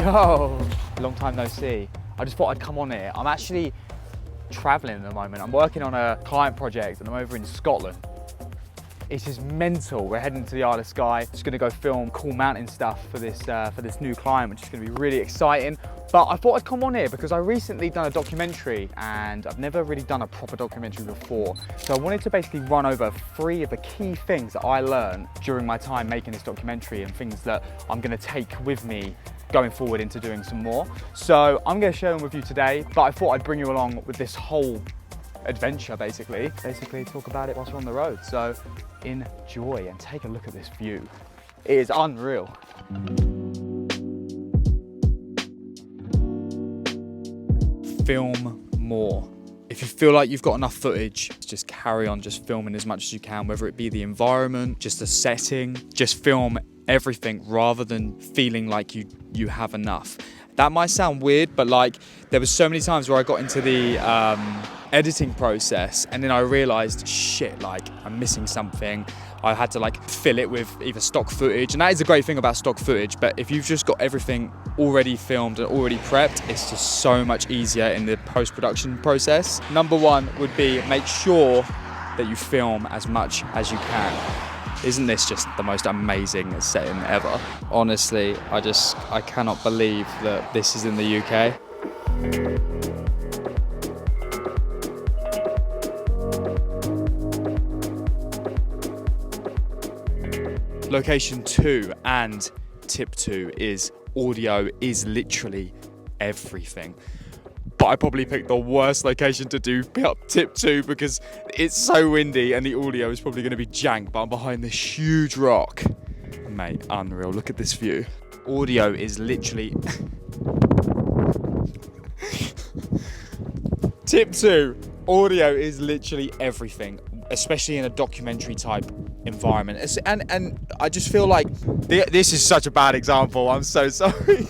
Yo, long time no see. I just thought I'd come on here. I'm actually traveling at the moment. I'm working on a client project and I'm over in Scotland. It's just mental. We're heading to the Isle of Skye. Just gonna go film cool mountain stuff for this new client, which is gonna be really exciting. But I thought I'd come on here because I recently done a documentary and I've never really done a proper documentary before. So I wanted to basically run over 3 of the key things that I learned during my time making this documentary and things that I'm gonna take with me going forward into doing some more. So I'm gonna share them with you today, but I thought I'd bring you along with this whole adventure basically talk about it whilst we're on the road. So enjoy and take a look at this view. It is unreal. Film more. If you feel like you've got enough footage, just carry on just filming as much as you can, whether it be the environment, just the setting, just film everything rather than feeling like you have enough. That might sound weird, but like there was so many times where I got into the editing process and then I realized, shit, like I'm missing something. I had to like fill it with either stock footage, and that is the great thing about stock footage, but if you've just got everything already filmed and already prepped, it's just so much easier in the post-production process. Number 1 would be make sure that you film as much as you can. Isn't this just the most amazing setting ever? Honestly, I cannot believe that this is in the UK. Location 2 and tip 2 is audio is literally everything. But I probably picked the worst location to do tip 2 because it's so windy and the audio is probably going to be jank, but I'm behind this huge rock. Mate, unreal. Look at this view. Audio is literally... Tip 2, audio is literally everything, especially in a documentary type environment. And I just feel like this is such a bad example. I'm so sorry.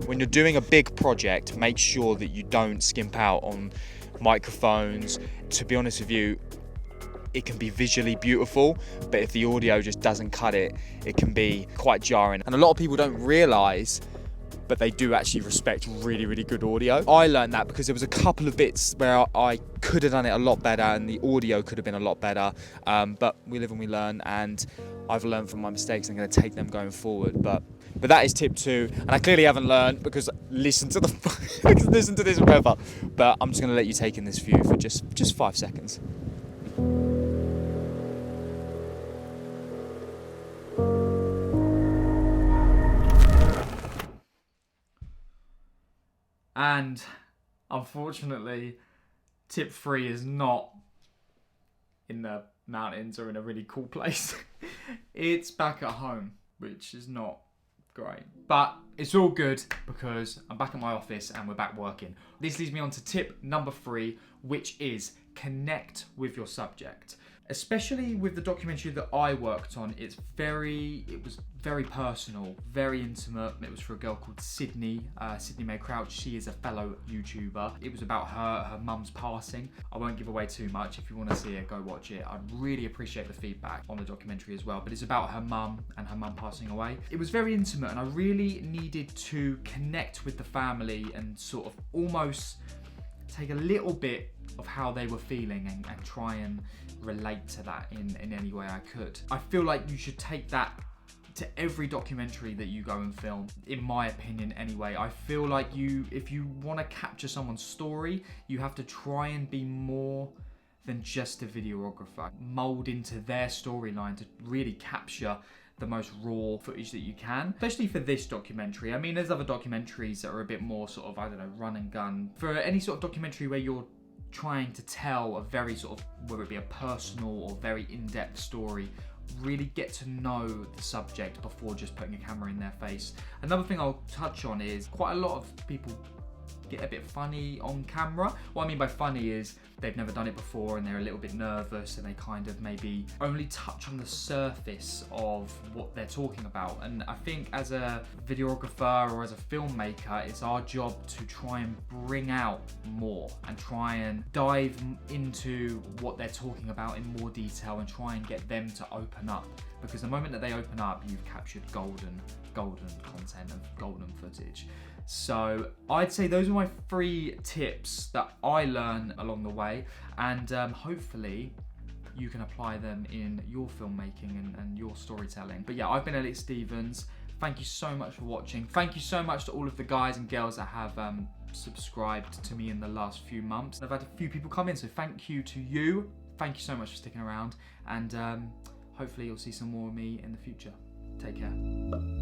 When you're doing a big project, make sure that you don't skimp out on microphones. To be honest with you, it can be visually beautiful, but if the audio just doesn't cut it, it can be quite jarring. And a lot of people don't realize, but they do actually respect really, really good audio. I learned that because there was a couple of bits where I could have done it a lot better and the audio could have been a lot better, but we live and we learn, and I've learned from my mistakes and I'm gonna take them going forward. But that is tip 2, and I clearly haven't learned because listen to this forever. But I'm just gonna let you take in this view for just 5 seconds. And unfortunately, tip 3 is not in the mountains or in a really cool place. It's back at home, which is not great. But it's all good because I'm back at my office and we're back working. This leads me on to tip number 3, which is connect with your subject. Especially with the documentary that I worked on, it was very personal, very intimate. It was for a girl called Sydney Mae Crouch. She is a fellow YouTuber. It was about her mum's passing. I won't give away too much. If you want to see it, go watch it. I really appreciate the feedback on the documentary as well, but it's about her mum and her mum passing away. It was very intimate and I really needed to connect with the family and sort of almost take a little bit of how they were feeling and try and relate to that in any way I could. I feel like you should take that to every documentary that you go and film, in my opinion anyway. I feel like if you want to capture someone's story, you have to try and be more than just a videographer. Mold into their storyline to really capture the most raw footage that you can, especially for this documentary. I mean, there's other documentaries that are a bit more sort of, I don't know, run and gun. For any sort of documentary where you're trying to tell a very sort of, whether it be a personal or very in-depth story, really get to know the subject before just putting a camera in their face. Another thing I'll touch on is quite a lot of people get a bit funny on camera. What I mean by funny is they've never done it before and they're a little bit nervous and they kind of maybe only touch on the surface of what they're talking about. And I think as a videographer or as a filmmaker, it's our job to try and bring out more and try and dive into what they're talking about in more detail and try and get them to open up. Because the moment that they open up, you've captured golden content and golden footage. So I'd say those are my 3 tips that I learned along the way, and hopefully you can apply them in your filmmaking and your storytelling. But yeah, I've been Elliot Stevens. Thank you so much for watching. Thank you so much to all of the guys and girls that have subscribed to me in the last few months. I've had a few people come in, so thank you to you. Thank you so much for sticking around, and hopefully you'll see some more of me in the future. Take care.